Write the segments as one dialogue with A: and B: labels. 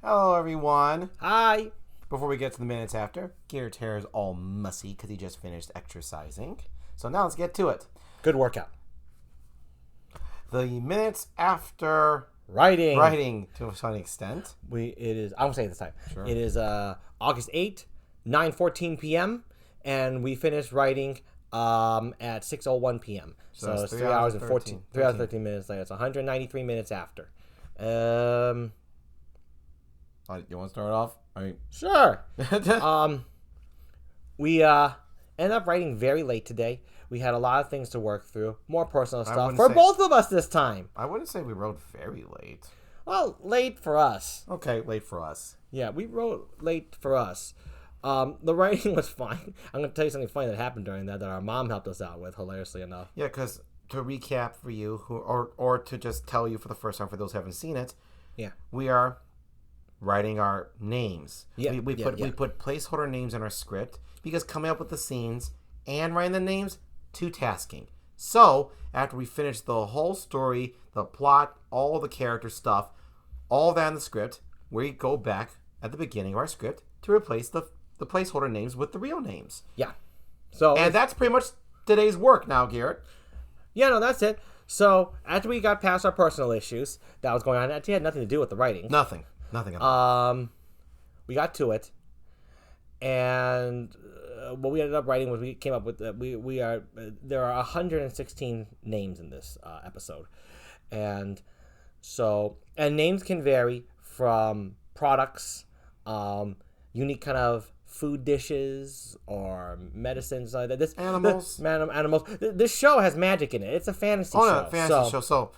A: Hello, everyone.
B: Hi.
A: Before we get to the minutes after, Garrett's hair is all mussy because he just finished exercising. So now let's get to it.
B: Good workout.
A: The minutes after
B: Writing
A: to some extent.
B: I won't say it this time.
A: Sure.
B: It is August 8th, 9:14 p.m. and we finished writing at 6:01 p.m. So it's 3 hours and 13 minutes later. It's 193 minutes after.
A: You want to start off?
B: Sure. We ended up writing very late today. We had a lot of things to work through, more personal stuff for both of us this time.
A: I wouldn't say we wrote very late.
B: Well, late for us.
A: Okay, late for us.
B: Yeah, we wrote late for us. The writing was fine. I'm going to tell you something funny that happened during that our mom helped us out with, hilariously enough.
A: Yeah, because to recap for you, or to just tell you for the first time for those who haven't seen it,
B: yeah,
A: we are writing our names.
B: Yeah,
A: we put placeholder names in our script because coming up with the scenes and writing the names, too tasking. So after we finish the whole story, the plot, all the character stuff, all that in the script, we go back at the beginning of our script to replace the placeholder names with the real names.
B: Yeah.
A: And that's pretty much today's work now, Garrett.
B: Yeah, no, that's it. So after we got past our personal issues that was going on, it actually had nothing to do with the writing.
A: Nothing at all.
B: We got to it, and what we ended up writing was we came up with there are 116 names in this episode, and names can vary from products, unique kind of food dishes or medicines like that.
A: Animals.
B: Animals. This show has magic in it. It's a fantasy show.
A: Oh, no, fantasy show. So,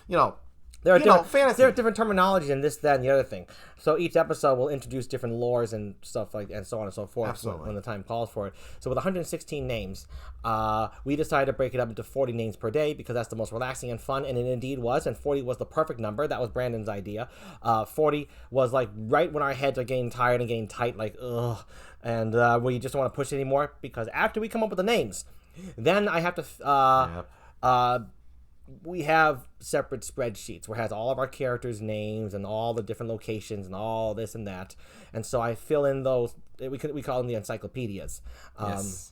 B: there are
A: fantasy.
B: There are different terminologies in this, that, and the other thing. So each episode will introduce different lores and stuff and so on and so forth.
A: Absolutely.
B: When the time calls for it. So with 116 names, we decided to break it up into 40 names per day because that's the most relaxing and fun, and it indeed was. And 40 was the perfect number. That was Brandon's idea. 40 was like right when our heads are getting tired and getting tight, like ugh, and we just don't want to push it anymore because after we come up with the names, then I have to. We have separate spreadsheets where it has all of our characters' names and all the different locations and all this and that. And so I fill in those. We call them the encyclopedias.
A: Yes.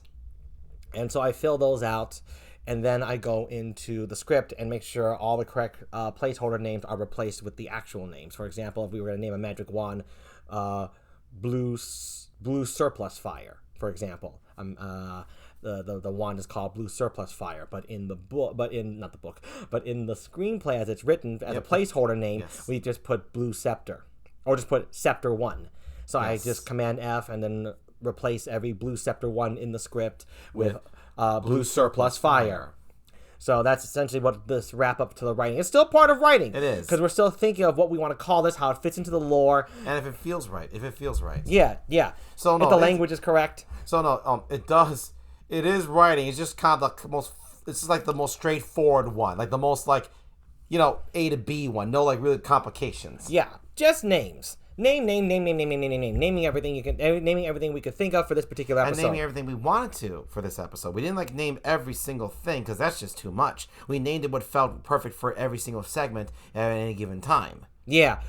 B: And so I fill those out, and then I go into the script and make sure all the correct placeholder names are replaced with the actual names. For example, if we were going to name a magic wand, blue surplus fire, for example. The wand is called Blue Surplus Fire, but in the screenplay as it's written as a placeholder name, we just put Blue Scepter, or just put Scepter 1. So I just Command F and then replace every Blue Scepter 1 in the script with Blue Surplus Fire. So that's essentially what this wrap up to the writing. It's still part of writing.
A: It is.
B: Because we're still thinking of what we want to call this, how it fits into the lore.
A: And if it feels right.
B: Yeah.
A: So no,
B: if the language is correct.
A: So no, it does. It is writing. It's just kind of the most. It's just like the most straightforward one, like the most A to B one. No really complications.
B: Yeah, just names. Naming everything we could think of for this particular episode.
A: And naming everything we wanted to for this episode. We didn't name every single thing because that's just too much. We named it what felt perfect for every single segment at any given time.
B: Yeah,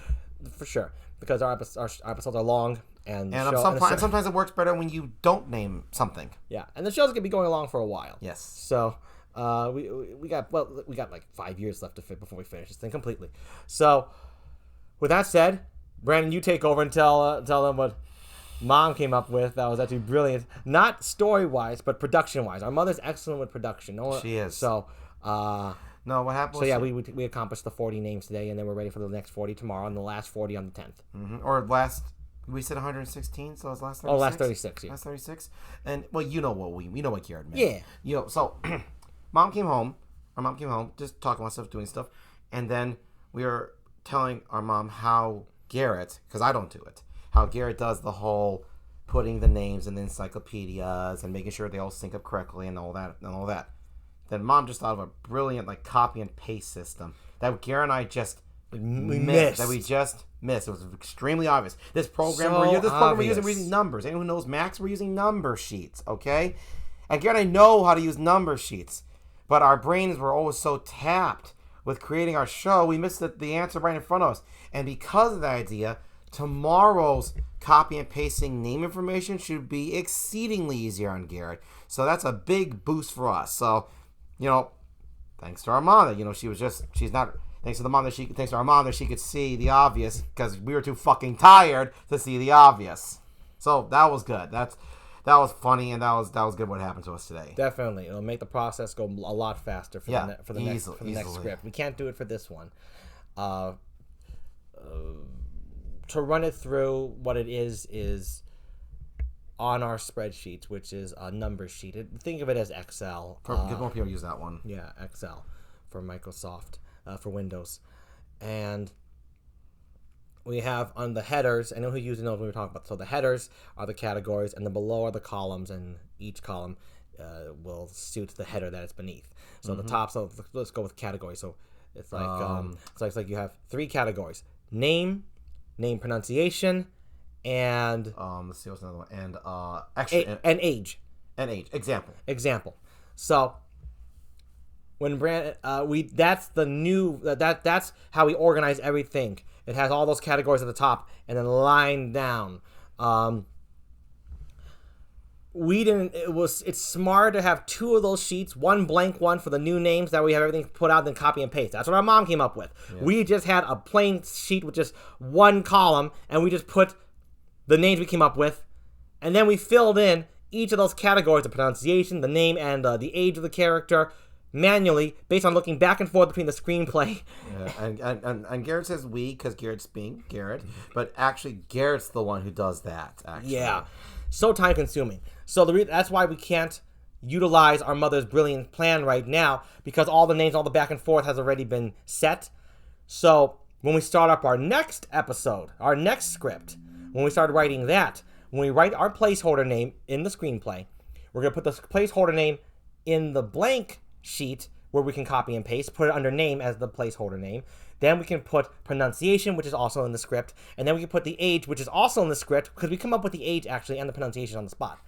B: for sure. Because our episodes are long. And
A: sometimes it works better when you don't name something.
B: Yeah, and the show's gonna be going along for a while.
A: Yes.
B: So we got like 5 years left to fit before we finish this thing completely. So with that said, Brandon, you take over and tell them what Mom came up with. That was actually brilliant, not story wise, but production wise. Our mother's excellent with production.
A: She is.
B: So.
A: No, what happened?
B: So yeah, we accomplished the 40 names today, and then we're ready for the next 40 tomorrow, and the last 40 on the 10th.
A: Mm-hmm. Or last. We said 116, so it was last 36?
B: Oh, last 36, yeah.
A: Last 36. And, well, you know what Garrett meant.
B: Yeah.
A: So, Mom came home, just talking about stuff, doing stuff, and then we were telling our mom how Garrett, because I don't do it, how Garrett does the whole putting the names in the encyclopedias and making sure they all sync up correctly and all that. Then Mom just thought of a brilliant, copy and paste system that Garrett and I just missed. It was extremely obvious. This program we're using numbers. Anyone who knows Max, we're using number sheets, okay? And Garrett and I know how to use number sheets, but our brains were always so tapped with creating our show, we missed the answer right in front of us. And because of that idea, tomorrow's copy and pasting name information should be exceedingly easier on Garrett. So that's a big boost for us. So, thanks to our mom that, thanks to our mom that she could see the obvious because we were too fucking tired to see the obvious. So that was good. That was funny, and that was good what happened to us today.
B: Definitely. It'll make the process go a lot faster for the next script. We can't do it for this one. To run it through, what it is on our spreadsheet, which is a number sheet. Think of it as Excel.
A: Get more people use that one.
B: Yeah, Excel for Microsoft, for Windows. And we have on the headers, I know who uses those when we talk about. So the headers are the categories, and then below are the columns, and each column will suit the header that it's beneath. So the top. So let's go with categories. So it's like it's like you have 3 categories: name pronunciation, and
A: let's see what's another one, and extra
B: and age. Example. So when that's how we organize everything. It has all those categories at the top and then line down. It's smart to have 2 of those sheets, one blank one for the new names, that we have everything put out, then copy and paste. That's what our mom came up with. Yeah. We just had a plain sheet with just one column, and we just put the names we came up with, and then we filled in each of those categories: the pronunciation, the name, and the age of the character, manually, based on looking back and forth between the screenplay.
A: Yeah, and Garrett says we because Garrett's being Garrett, but actually Garrett's the one who does that. Actually.
B: Yeah, so time consuming. So that's why we can't utilize our mother's brilliant plan right now, because all the names, all the back and forth has already been set. So when we start up our next episode, our next script, when we start writing that, when we write our placeholder name in the screenplay, we're going to put the placeholder name in the blank sheet where we can copy and paste, put it under name as the placeholder name. Then we can put pronunciation, which is also in the script, and then we can put the age, which is also in the script, because we come up with the age actually and the pronunciation on the spot.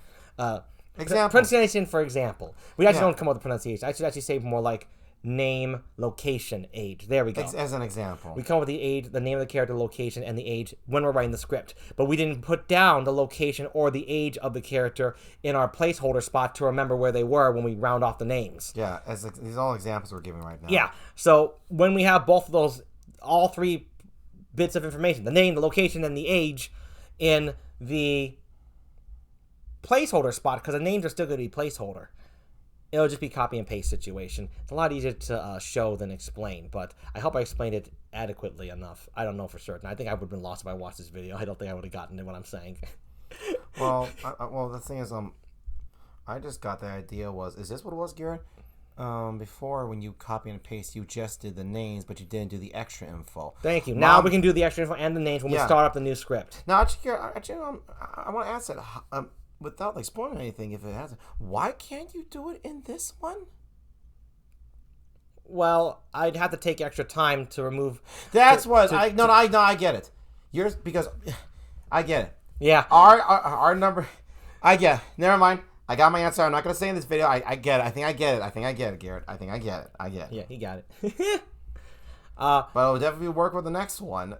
B: Pronunciation, for example. We actually don't come up with pronunciation. I should actually say more like name, location, age. There we go.
A: As an example.
B: We come up with the age, the name of the character, location, and the age when we're writing the script. But we didn't put down the location or the age of the character in our placeholder spot to remember where they were when we round off the names.
A: Yeah, these are all examples we're giving right now.
B: Yeah, so when we have both of those, all 3 bits of information, the name, the location, and the age in the placeholder spot, because the names are still going to be placeholder, it'll just be copy and paste situation. It's a lot easier to show than explain, but I hope I explained it adequately enough. I don't know for certain. I think I would have been lost if I watched this video. I don't think I would have gotten it what I'm saying.
A: Well, the thing is, I just got the idea is this what it was, Garrett? Before, when you copy and paste, you just did the names, but you didn't do the extra info.
B: Thank you. Now we can do the extra info and the names when we start up the new script.
A: Now, actually, I want to ask that, without spoiling anything, if it hasn't, why can't you do it in this one?
B: Well, I'd have to take extra time to remove.
A: I get it. Yours, because I get it.
B: Yeah.
A: Our number, I get it. Never mind. I got my answer. I'm not going to say in this video. I get it. I think I get it, Garrett. I think I get it.
B: Yeah, he got it.
A: But it'll definitely work with the next one.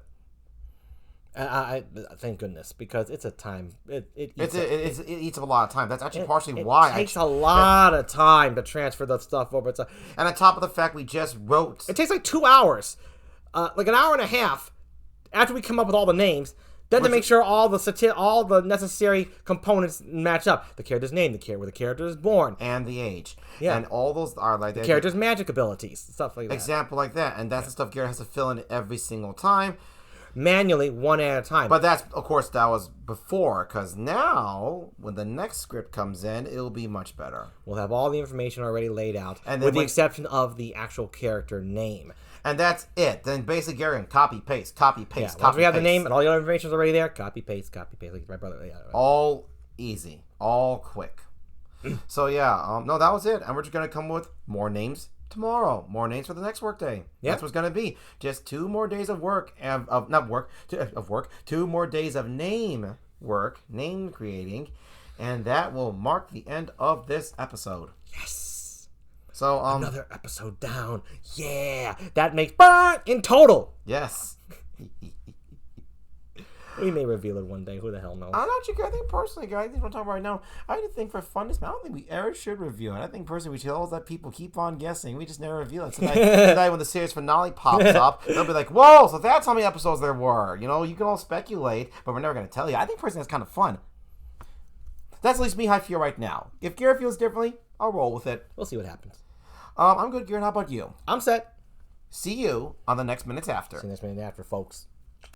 B: I thank goodness, because it's a time. It
A: eats up a lot of time. That's actually partially why
B: it takes a lot of time to transfer the stuff over.
A: And on top of the fact we just wrote,
B: it takes 2 hours, like an hour and a half, after we come up with all the names. Then to make sure all the necessary components match up. The character's name, where the character is born,
A: and the age. Yeah. And all those are like
B: the character's magic abilities, stuff like that.
A: Example like that, and that's the stuff Garrett has to fill in every single time.
B: Manually, one at a time.
A: But that was before, because now, when the next script comes in, it'll be much better.
B: We'll have all the information already laid out, with the exception of the actual character name.
A: And that's it. Then basically, Garrett, copy, paste.
B: Once we have the name and all the other information is already there, copy, paste. Like my brother. Yeah.
A: All easy. All quick. So, yeah. No, that was it. And we're just going to come with more names tomorrow. More names for the next workday. Yep. That's what's going to be. Just 2 more days of work. 2 more days of name creating. And that will mark the end of this episode.
B: Yes.
A: So,
B: another episode down. Yeah. That makes in total.
A: Yes.
B: We may reveal it one day. Who the hell knows?
A: I'm not sure. I think personally, guys, I think we're talking about right now. I think for funness, I don't think we ever should reveal it. I think personally, we should always let people keep on guessing. We just never reveal it. Tonight when the series finale pops up, they'll be like, "Whoa! So that's how many episodes there were." You know, you can all speculate, but we're never going to tell you. I think personally, that's kind of fun. That's at least me how I feel right now. If Garrett feels differently, I'll roll with it.
B: We'll see what happens.
A: I'm good, Garrett. How about you?
B: I'm set.
A: See you on the next Minutes After.
B: See you next minute after, folks.